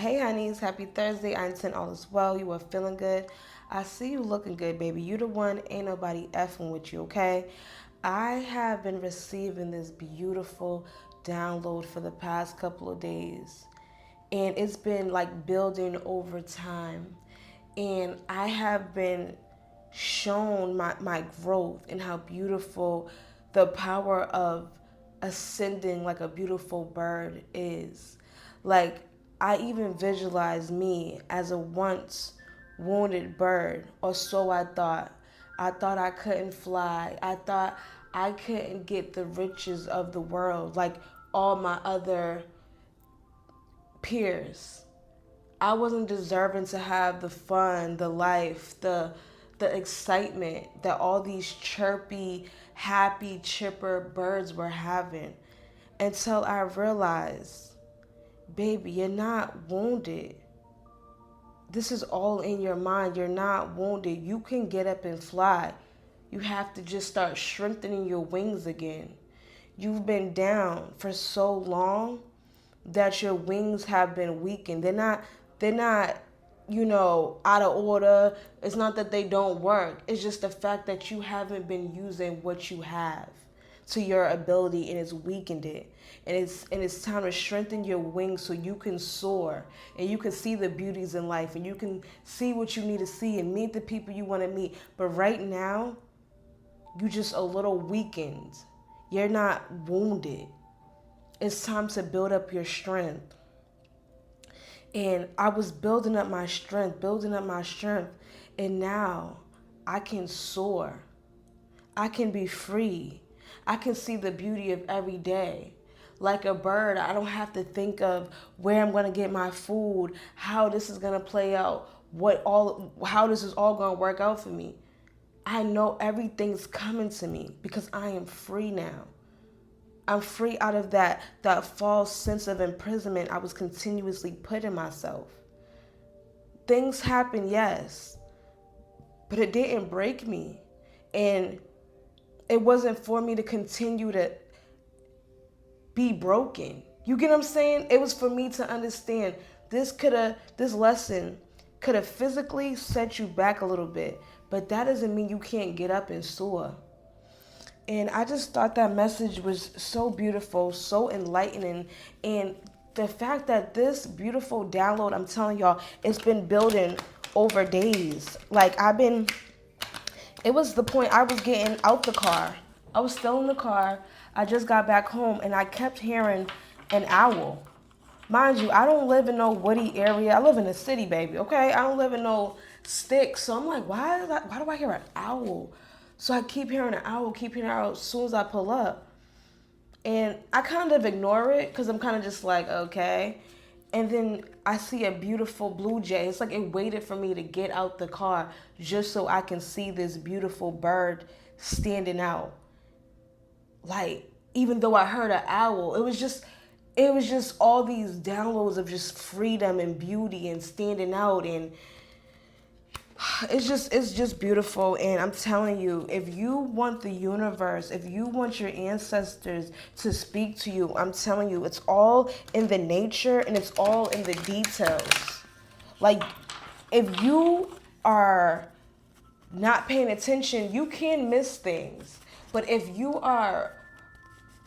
Hey, honeys, happy Thursday. I intend all is well. You are feeling good. I see you looking good, baby. You the one, ain't nobody effing with you, okay? I have been receiving this beautiful download for the past couple of days, and it's been like building over time. And I have been shown my growth and how beautiful the power of ascending like a beautiful bird is. Like, I even visualize me as a once wounded bird, or so I thought. I thought I couldn't fly. I thought I couldn't get the riches of the world like all my other peers. I wasn't deserving to have the fun, the life, the excitement that all these chirpy, happy, chipper birds were having, until I realized, baby, you're not wounded. This is all in your mind. You're not wounded. You can get up and fly. You have to just start strengthening your wings again. You've been down for so long that your wings have been weakened. They're not out of order. It's not that they don't work. It's just the fact that you haven't been using what you have to your ability, and it's weakened it. And it's time to strengthen your wings so you can soar and you can see the beauties in life and you can see what you need to see and meet the people you want to meet. But right now, you just a little weakened. You're not wounded. It's time to build up your strength. And I was building up my strength. And now I can soar. I can be free. I can see the beauty of every day. Like a bird, I don't have to think of where I'm going to get my food, how this is going to play out, how this is all going to work out for me. I know everything's coming to me because I am free now. I'm free out of that false sense of imprisonment I was continuously putting myself. Things happen, yes, but it didn't break me. And it wasn't for me to continue to be broken. You get what I'm saying? It was for me to understand this lesson could have physically set you back a little bit, but that doesn't mean you can't get up and soar. And I just thought that message was so beautiful, so enlightening. And the fact that this beautiful download, I'm telling y'all, it's been building over days. It was the point I was getting out the car. I was still in the car. I just got back home and I kept hearing an owl. Mind you, I don't live in no woody area. I live in the city, baby, okay? I don't live in no sticks. So I'm like, why do I hear an owl? So I keep hearing an owl, keep hearing an owl as soon as I pull up. And I kind of ignore it because I'm kind of just like, okay. And then I see a beautiful blue jay. It's like it waited for me to get out the car just so I can see this beautiful bird standing out. Like, even though I heard an owl, it was just all these downloads of just freedom and beauty and standing out, and it's just beautiful. And I'm telling you, if you want the universe, if you want your ancestors to speak to you, I'm telling you, it's all in the nature and it's all in the details. Like, if you are not paying attention, you can miss things. But if you are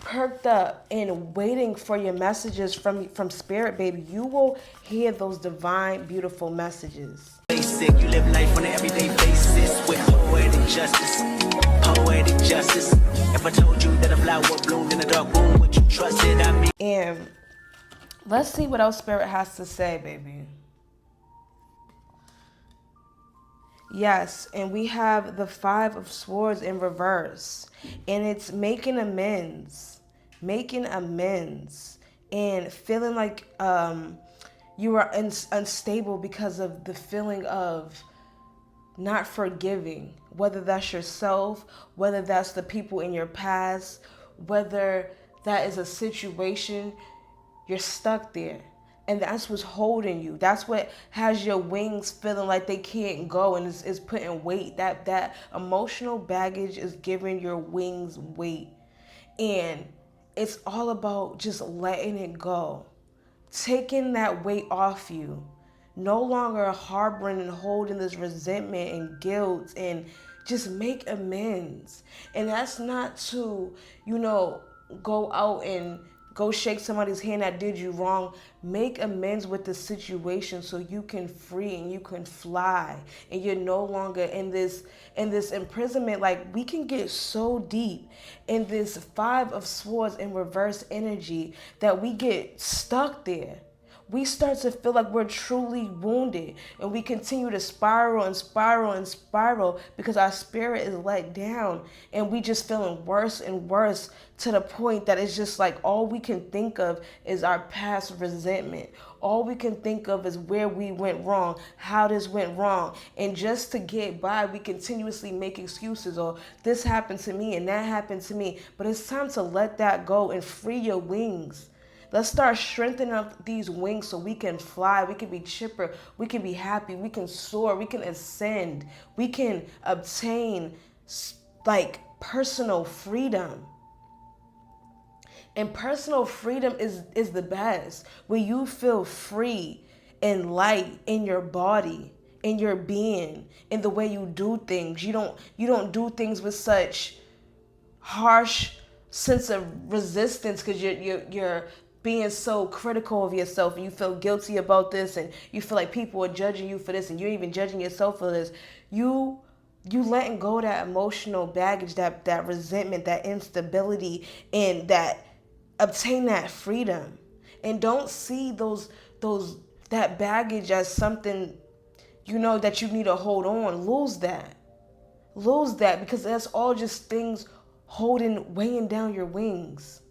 perked up and waiting for your messages from spirit, baby, you will hear those divine, beautiful messages. Basic, you live life on an everyday basis with poetic justice. Poetic justice. If I told you that a flower bloomed in a dark room, would you trust it? I mean, And let's see what else spirit has to say, baby. Yes, and we have the Five of Swords in reverse. And it's making amends. Making amends. And feeling like you are unstable because of the feeling of not forgiving. Whether that's yourself, whether that's the people in your past, whether that is a situation, you're stuck there. And that's what's holding you. That's what has your wings feeling like they can't go, and is putting weight. That emotional baggage is giving your wings weight. And it's all about just letting it go. taking that weight off you, no longer harboring and holding this resentment and guilt, and just make amends. And that's not to, go out and go shake somebody's hand that did you wrong. Make amends with the situation so you can free and you can fly, and you're no longer in this imprisonment. Like, we can get so deep in this Five of Swords in reverse energy that we get stuck there. We start to feel like we're truly wounded, and we continue to spiral and spiral and spiral because our spirit is let down, and we just feeling worse and worse, to the point that it's just like all we can think of is our past resentment. All we can think of is where we went wrong, how this went wrong. And just to get by, we continuously make excuses, or this happened to me and that happened to me. But it's time to let that go and free your wings. Let's start strengthening up these wings so we can fly, we can be chipper, we can be happy, we can soar, we can ascend, we can obtain like personal freedom. And personal freedom is the best. When you feel free and light in your body, in your being, in the way you do things. You don't do things with such harsh sense of resistance because you're being so critical of yourself, and you feel guilty about this, and you feel like people are judging you for this, and you're even judging yourself for this. You letting go of that emotional baggage, that resentment, that instability, and that obtain that freedom. And don't see that baggage as something that you need to hold on. Lose that, because that's all just things weighing down your wings,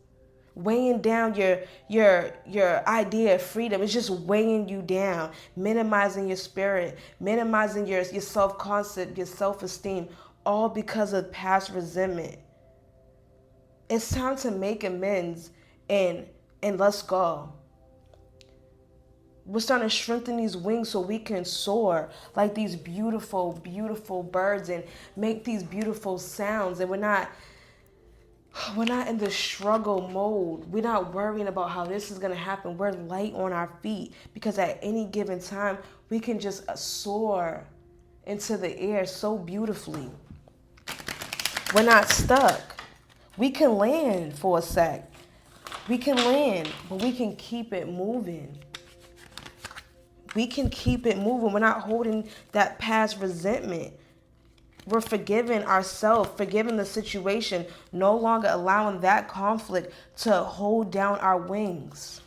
weighing down your idea of freedom. It's just weighing you down, minimizing your spirit, minimizing your self-concept, your self-esteem, all because of past resentment. It's time to make amends and let's go. We're starting to strengthen these wings so we can soar like these beautiful, beautiful birds and make these beautiful sounds. And we're not in the struggle mode. We're not worrying about how this is going to happen. We're light on our feet because at any given time, we can just soar into the air so beautifully. We're not stuck. We can land for a sec. We can land, but we can keep it moving. We can keep it moving. We're not holding that past resentment. We're forgiving ourselves, forgiving the situation, no longer allowing that conflict to hold down our wings.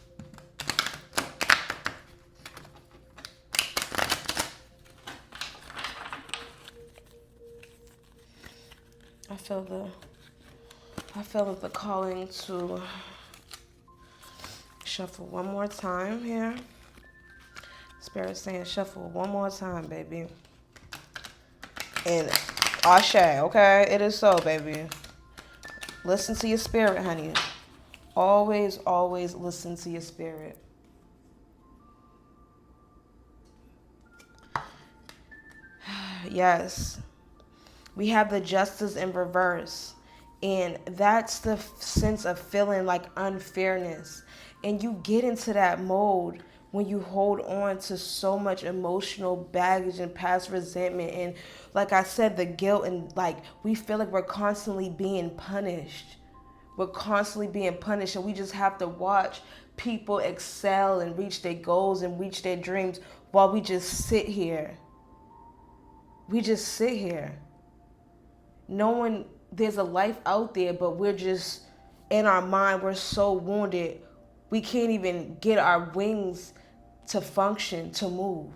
I feel the calling to shuffle one more time here. Spirit saying shuffle one more time, baby. And Ashe, okay? It is so, baby. Listen to your spirit, honey. Always, always listen to your spirit. Yes. We have the justice in reverse. And that's the sense of feeling like unfairness. And you get into that mode when you hold on to so much emotional baggage and past resentment. And like I said, the guilt, and like we feel like we're constantly being punished. We're constantly being punished, and we just have to watch people excel and reach their goals and reach their dreams while we just sit here. We just sit here. Knowing there's a life out there, but we're just, in our mind, we're so wounded, we can't even get our wings to function, to move.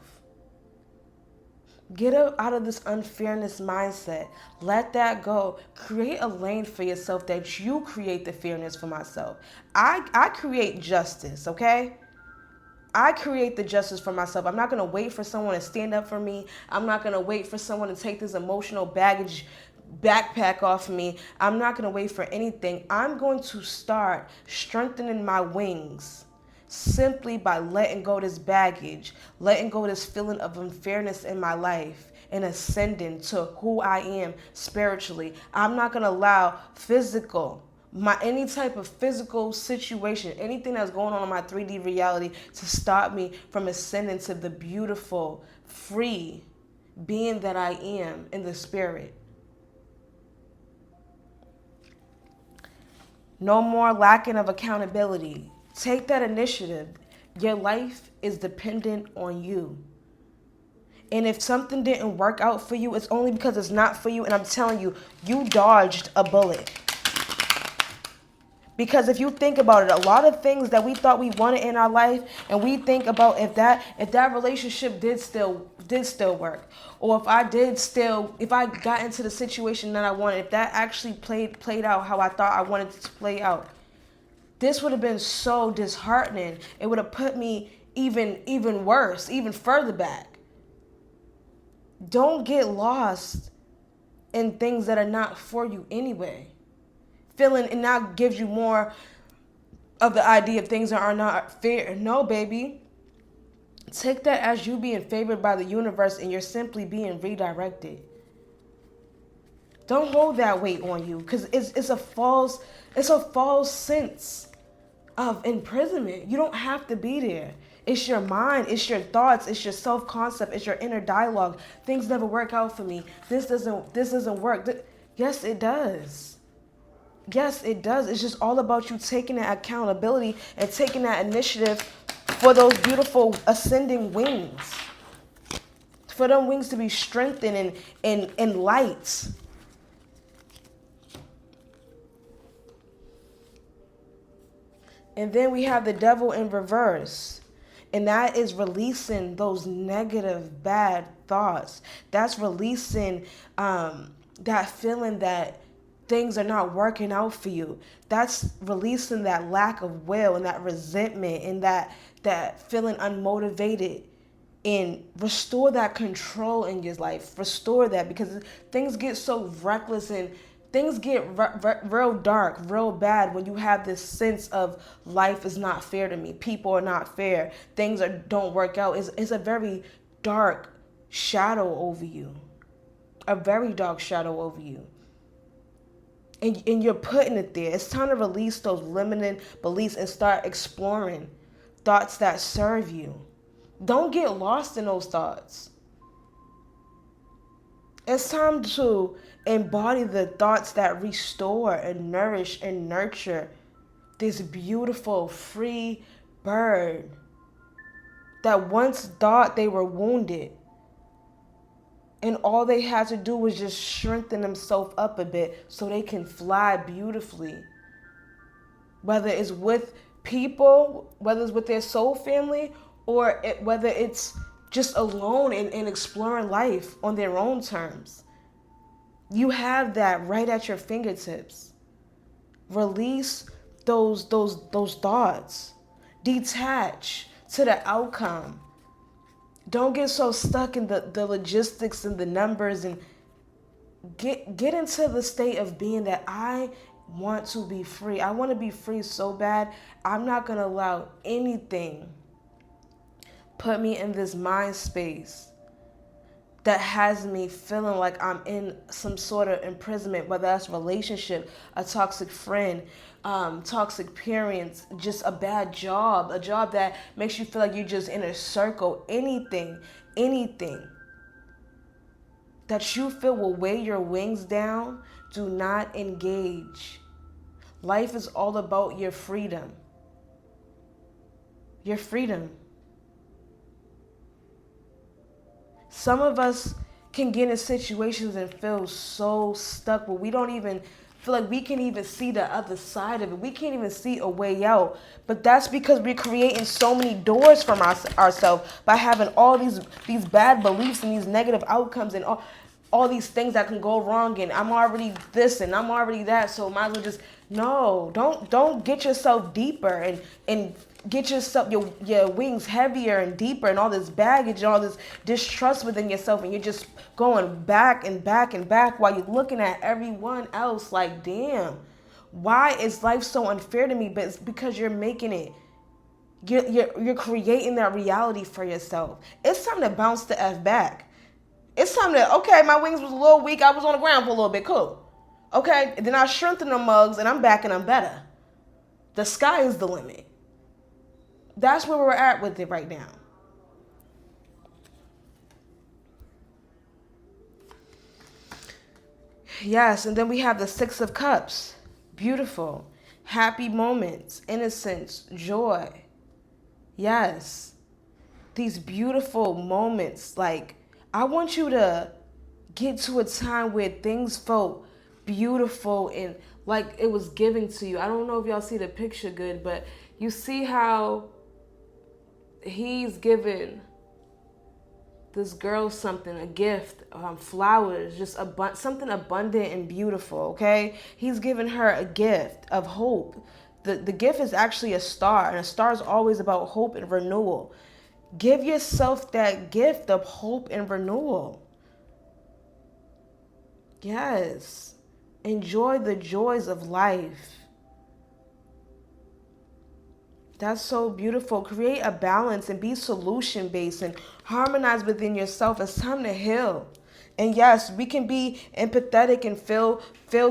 Get out of this unfairness mindset. Let that go. Create a lane for yourself that you create the fairness for myself. I create justice, okay? I create the justice for myself. I'm not going to wait for someone to stand up for me. I'm not going to wait for someone to take this emotional backpack off of me. I'm not going to wait for anything. I'm going to start strengthening my wings simply by letting go of this baggage, letting go of this feeling of unfairness in my life, and ascending to who I am spiritually. I'm not going to allow physical any type of physical situation, anything that's going on in my 3D reality to stop me from ascending to the beautiful, free being that I am in the spirit. No more lacking of accountability. Take that initiative. Your life is dependent on you. And if something didn't work out for you, it's only because it's not for you. And I'm telling you, you dodged a bullet. Because if you think about it, a lot of things that we thought we wanted in our life, and we think about if that relationship did still work, or if I got into the situation that I wanted, if that actually played out how I thought I wanted it to play out, this would have been so disheartening. It would have put me even worse, even further back. Don't get lost in things that are not for you anyway. Feeling and now gives you more of the idea of things that are not fair. No, baby. Take that as you being favored by the universe and you're simply being redirected. Don't hold that weight on you, because it's a false sense of imprisonment. You don't have to be there. It's your mind, it's your thoughts, it's your self-concept, it's your inner dialogue. Things never work out for me. This doesn't work. Yes, it does. Yes, it does. It's just all about you taking that accountability and taking that initiative for those beautiful ascending wings. For them wings to be strengthened and light. And then we have the devil in reverse. And that is releasing those negative, bad thoughts. That's releasing that feeling that things are not working out for you. That's releasing that lack of will and that resentment and that feeling unmotivated. And restore that control in your life. Restore that, because things get so reckless and things get real dark, real bad when you have this sense of life is not fair to me. People are not fair. Things don't work out. It's a very dark shadow over you. A very dark shadow over you. And you're putting it there. It's time to release those limiting beliefs and start exploring thoughts that serve you. Don't get lost in those thoughts. It's time to embody the thoughts that restore and nourish and nurture this beautiful, free bird that once thought they were wounded. And all they had to do was just strengthen themselves up a bit so they can fly beautifully. Whether it's with people, whether it's with their soul family, or whether it's just alone and exploring life on their own terms. You have that right at your fingertips. Release those thoughts. Detach to the outcome. Don't get so stuck in the logistics and the numbers, and get into the state of being that I want to be free. I want to be free so bad. I'm not going to allow anything put me in this mind space that has me feeling like I'm in some sort of imprisonment, whether that's a relationship, a toxic friend, toxic parents, just a bad job, a job that makes you feel like you're just in a circle, anything that you feel will weigh your wings down, do not engage. Life is all about your freedom. Your freedom. Some of us can get in situations and feel so stuck where we don't even feel like we can even see the other side of it. We can't even see a way out. But that's because we're creating so many doors from ourselves by having all these bad beliefs and these negative outcomes and all these things that can go wrong. And I'm already this and I'm already that, so might as well just don't get yourself deeper and get yourself your wings heavier and deeper and all this baggage and all this distrust within yourself, and you're just going back and back and back while you're looking at everyone else like, damn, why is life so unfair to me? But it's because you're making it. You're creating that reality for yourself. It's time to bounce the F back. It's time to, okay, my wings was a little weak. I was on the ground for a little bit. Cool. Okay, then I strengthen the mugs and I'm back and I'm better. The sky is the limit. That's where we're at with it right now. Yes, and then we have the Six of Cups. Beautiful. Happy moments, innocence, joy. Yes. These beautiful moments. Like, I want you to get to a time where things felt beautiful and like it was given to you. I don't know if y'all see the picture good, but you see how he's given this girl something, a gift, flowers, just something abundant and beautiful, okay? He's given her a gift of hope. The gift is actually a star, and a star is always about hope and renewal. Give yourself that gift of hope and renewal. Yes. Enjoy the joys of life. That's so beautiful. Create a balance and be solution-based and harmonize within yourself. It's time to heal. And yes, we can be empathetic and feel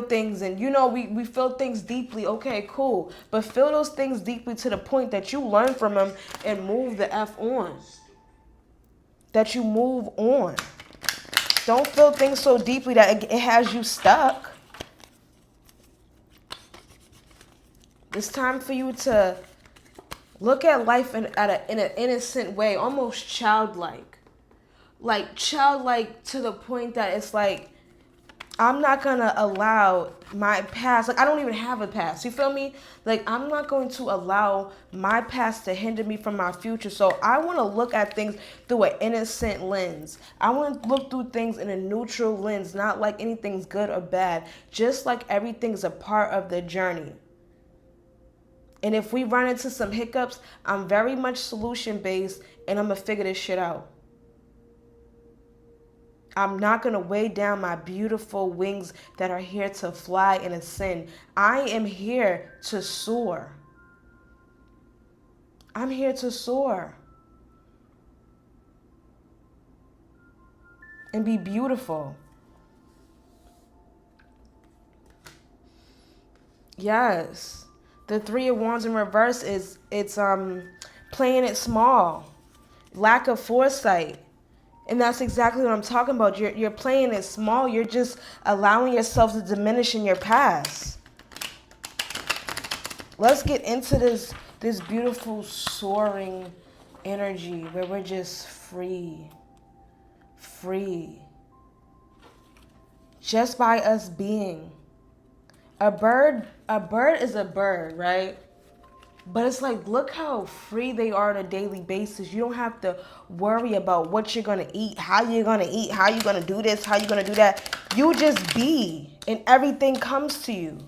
things. And you know, we feel things deeply. Okay, cool. But feel those things deeply to the point that you learn from them and move the F on. That you move on. Don't feel things so deeply that it has you stuck. It's time for you to look at life in an innocent way, almost childlike. Like childlike to the point that it's like, I'm not going to allow my past, like I don't even have a past, you feel me? Like I'm not going to allow my past to hinder me from my future. So I want to look at things through an innocent lens. I want to look through things in a neutral lens, not like anything's good or bad, just like everything's a part of the journey. And if we run into some hiccups, I'm very much solution-based and I'm going to figure this shit out. I'm not going to weigh down my beautiful wings that are here to fly and ascend. I am here to soar. I'm here to soar. And be beautiful. Yes. The Three of Wands in reverse it's playing it small. Lack of foresight. And that's exactly what I'm talking about. You're playing it small. You're just allowing yourself to diminish in your past. Let's get into this beautiful soaring energy where we're just free. Free. Just by us being. A bird is a bird, right? But it's like, look how free they are on a daily basis. You don't have to worry about what you're going to eat, how you're going to eat, how you're going to do this, how you're going to do that. You just be, and everything comes to you.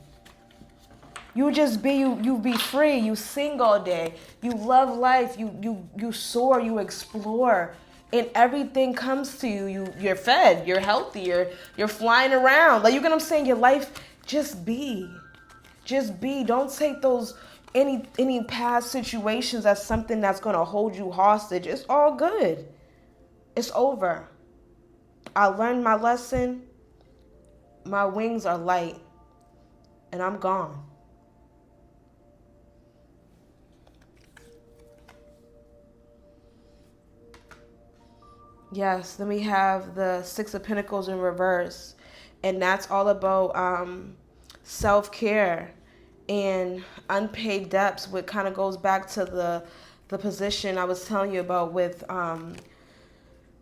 You just be, you be free. You sing all day. You love life. You soar, you explore. And everything comes to you. You're fed, you're healthy, you're flying around. Like, you get what I'm saying? Your life, just be. Just be. Don't take those any past situations as something that's going to hold you hostage. It's all good. It's over. I learned my lesson. My wings are light. And I'm gone. Yes, then we have the Six of Pentacles in reverse. And that's all about self-care and unpaid debts, which kind of goes back to the position I was telling you about with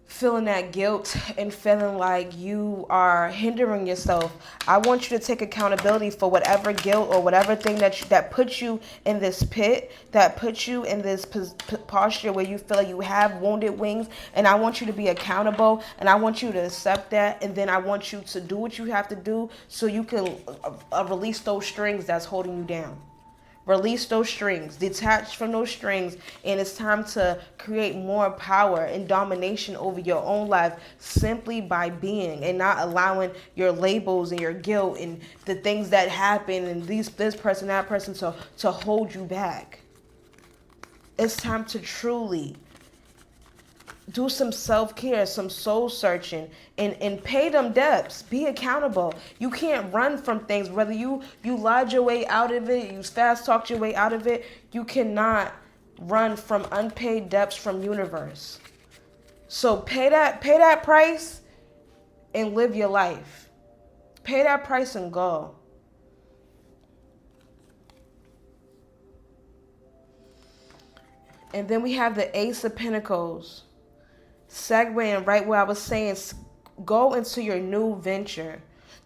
feeling that guilt and feeling like you are hindering yourself. I want you to take accountability for whatever guilt or whatever thing that puts you in this pit, that puts you in this posture where you feel like you have wounded wings. And I want you to be accountable, and I want you to accept that. And then I want you to do what you have to do so you can release those strings that's holding you down. Release those strings, detach from those strings, and it's time to create more power and domination over your own life simply by being and not allowing your labels and your guilt and the things that happen and this person, that person to hold you back. It's time to truly do some self-care, some soul searching, and pay them debts. Be accountable. You can't run from things. Whether you lied your way out of it, you fast talked your way out of it, you cannot run from unpaid debts from universe. So pay that price and live your life. Pay that price and go. And then we have the Ace of Pentacles. Segueing right where I was saying, go into your new venture,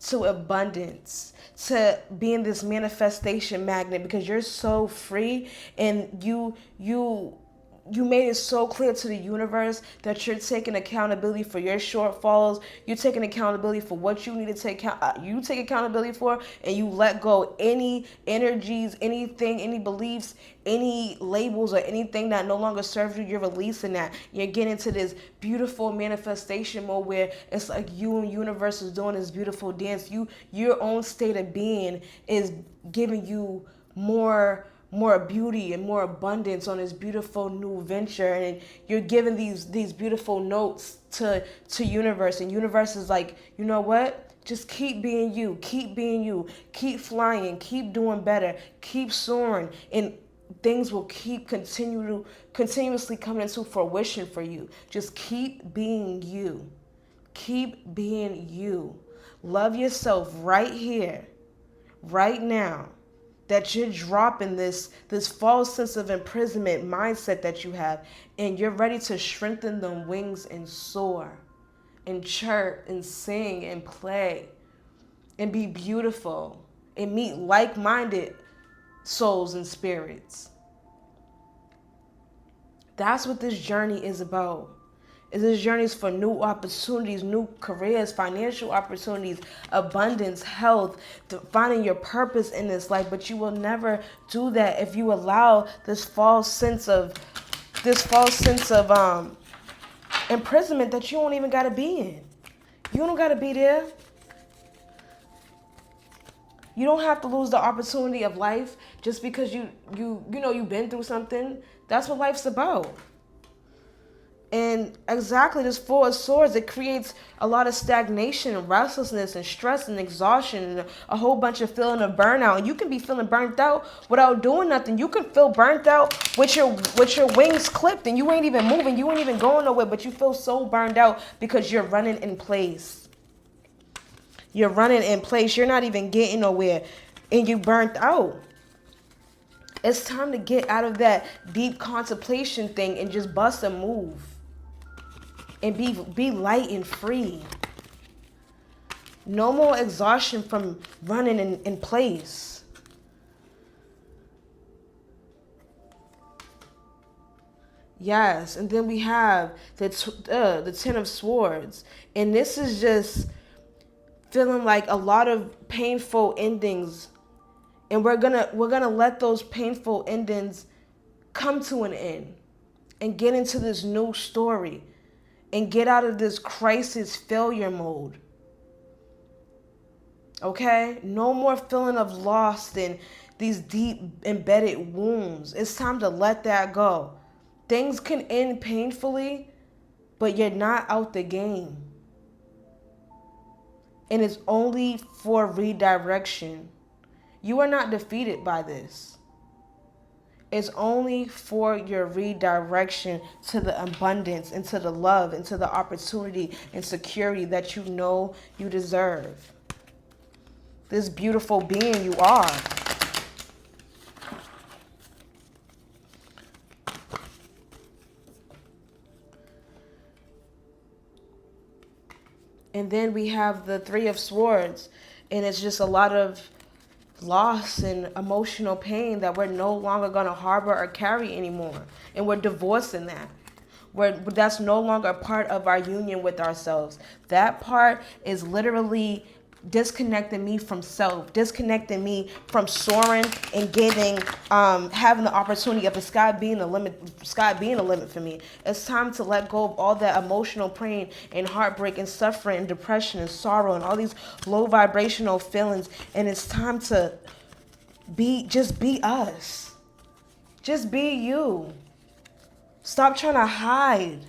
to abundance, to being this manifestation magnet, because you're so free, and you made it so clear to the universe that you're taking accountability for your shortfalls. You're taking accountability for what you need to take you take accountability for, and you let go any energies, anything, any beliefs, any labels, or anything that no longer serves you. You're releasing that. You're getting into this beautiful manifestation mode where it's like you and universe is doing this beautiful dance. Your own state of being is giving you more beauty and more abundance on this beautiful new venture, and you're giving these beautiful notes to universe, and universe is like, you know what, just keep being you, keep flying, keep doing better, keep soaring, and things will keep continuously coming into fruition for you. Just keep being you. Love yourself right here, right now. That you're dropping this false sense of imprisonment mindset that you have, and you're ready to strengthen them wings and soar and chirp and sing and play and be beautiful and meet like-minded souls and spirits. That's what this journey is about. This journey is for new opportunities, new careers, financial opportunities, abundance, health, finding your purpose in this life. But you will never do that if you allow this false sense of imprisonment that you don't even gotta be in. You don't gotta be there. You don't have to lose the opportunity of life just because you've been through something. That's what life's about. And exactly, this Four of Swords, it creates a lot of stagnation and restlessness and stress and exhaustion and a whole bunch of feeling of burnout. And you can be feeling burnt out without doing nothing. You can feel burnt out with your wings clipped and you ain't even moving. You ain't even going nowhere, but you feel so burned out because you're running in place. You're running in place. You're not even getting nowhere and you burnt out. It's time to get out of that deep contemplation thing and just bust a move. And be light and free. No more exhaustion from running in place. Yes, and then we have the Ten of Swords. And this is just feeling like a lot of painful endings. And we're gonna let those painful endings come to an end and get into this new story. And get out of this crisis failure mode. Okay? No more feeling of loss and these deep embedded wounds. It's time to let that go. Things can end painfully, but you're not out the game. And it's only for redirection. You are not defeated by this. It's only for your redirection to the abundance and to the love and to the opportunity and security that you know you deserve. This beautiful being you are. And then we have the Three of Swords, and it's just a lot of loss and emotional pain that we're no longer going to harbor or carry anymore. And we're divorcing that. That's no longer a part of our union with ourselves. That part is literally disconnecting me from self, disconnecting me from soaring and getting, having the opportunity of the sky being a limit for me. It's time to let go of all that emotional pain and heartbreak and suffering and depression and sorrow and all these low vibrational feelings. And it's time to just be us. Just be you. Stop trying to hide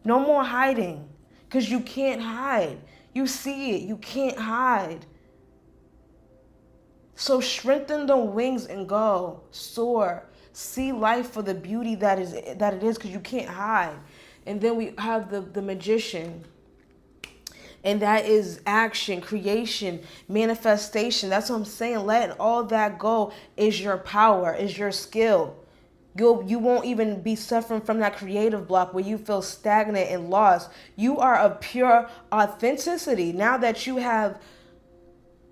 No more hiding, because you can't hide. You see it. You can't hide. So strengthen the wings and go. Soar. See life for the beauty that it is, because you can't hide. And then we have the magician. And that is action, creation, manifestation. That's what I'm saying. Letting all that go is your power, is your skill. You won't even be suffering from that creative block where you feel stagnant and lost. You are of pure authenticity. Now that you have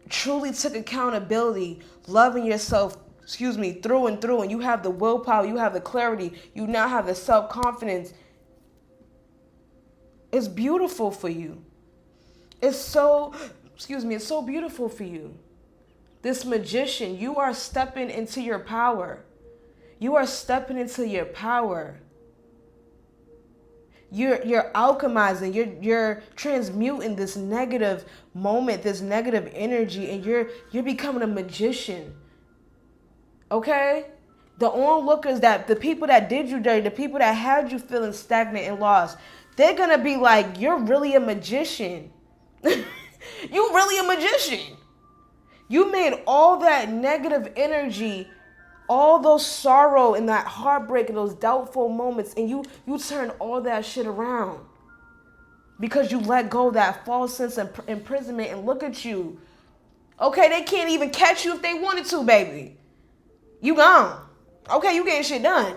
truly took accountability, loving yourself, through and through, and you have the willpower, you have the clarity, you now have the self-confidence. It's beautiful for you. It's so beautiful for you. This magician, you are stepping into your power. You are stepping into your power. You're alchemizing, you're transmuting this negative moment, this negative energy, and you're becoming a magician. Okay? The onlookers, that the people that did you dirty, the people that had you feeling stagnant and lost, they're gonna be like, you're really a magician. You really a magician. You made all that negative energy, all those sorrow and that heartbreak and those doubtful moments, and you turn all that shit around because you let go of that false sense of imprisonment. And look at you. Okay, they can't even catch you if they wanted to, baby. You gone. Okay, you getting shit done.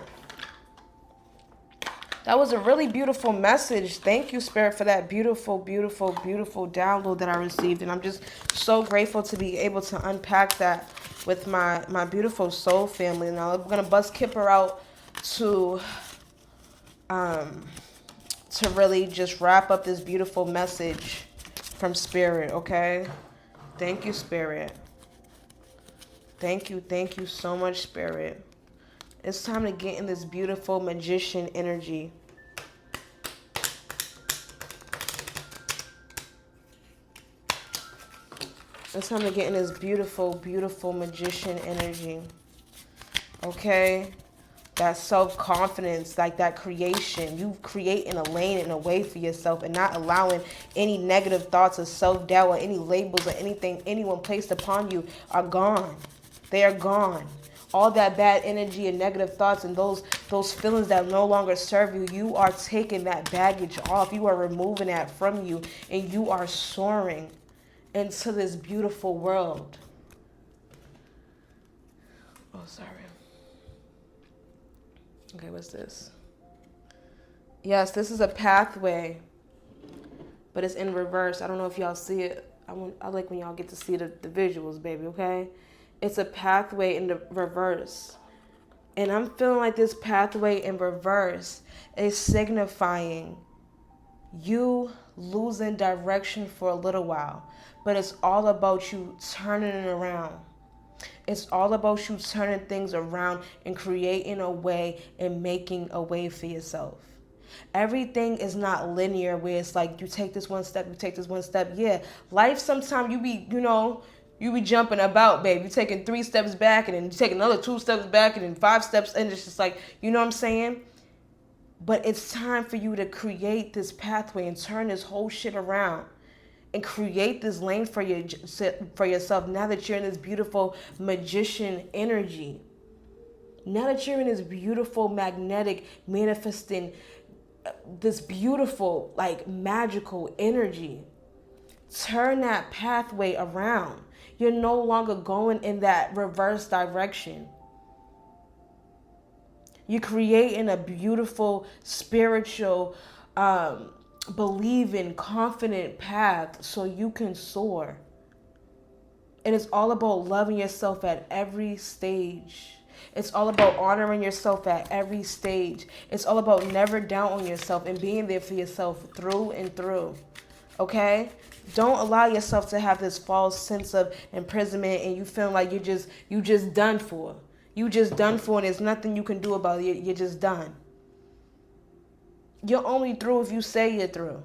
That was a really beautiful message. Thank you, Spirit, for that beautiful, beautiful, beautiful download that I received. And I'm just so grateful to be able to unpack that with my beautiful soul family. Now I'm going to bust Kipper out to really just wrap up this beautiful message from Spirit, okay? Thank you, Spirit. Thank you so much, Spirit. It's time to get in this beautiful magician energy. It's time to get in this beautiful, beautiful magician energy. Okay? That self-confidence, like that creation. You creating a lane and a way for yourself and not allowing any negative thoughts of self-doubt or any labels or anything anyone placed upon you are gone. They are gone. All that bad energy and negative thoughts and those feelings that no longer serve you, you are taking that baggage off. You are removing that from you, and you are soaring into this beautiful world. Oh, sorry. Okay, what's this? Yes, this is a pathway, but it's in reverse. I don't know if y'all see it. I like when y'all get to see the visuals, baby, okay? It's a pathway in the reverse. And I'm feeling like this pathway in reverse is signifying you losing direction for a little while. But it's all about you turning it around. It's all about you turning things around and creating a way and making a way for yourself. Everything is not linear where it's like you take this one step, you take this one step. Yeah, life sometimes you be jumping about, babe. You're taking 3 steps back and then you take another 2 steps back and then 5 steps. And it's just like, you know what I'm saying? But it's time for you to create this pathway and turn this whole shit around and create this lane for yourself now that you're in this beautiful magician energy. Now that you're in this beautiful magnetic manifesting, this beautiful like magical energy. Turn that pathway around. You're no longer going in that reverse direction. You're creating a beautiful, spiritual, believing, confident path so you can soar. And it's all about loving yourself at every stage. It's all about honoring yourself at every stage. It's all about never doubting yourself and being there for yourself through and through. Okay? Don't allow yourself to have this false sense of imprisonment and you feel like you just done for. You just done for and there's nothing you can do about it. You're just done. You're only through if you say you're through.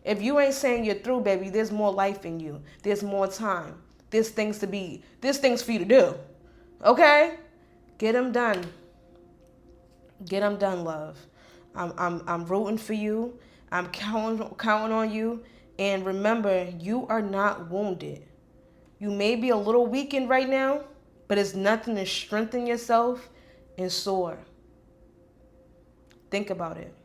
If you ain't saying you're through, baby, there's more life in you. There's more time. There's things for you to do. Okay? Get them done. Get them done, love. I'm rooting for you. I'm counting on you. And remember, you are not wounded. You may be a little weakened right now, but it's nothing to strengthen yourself and soar. Think about it.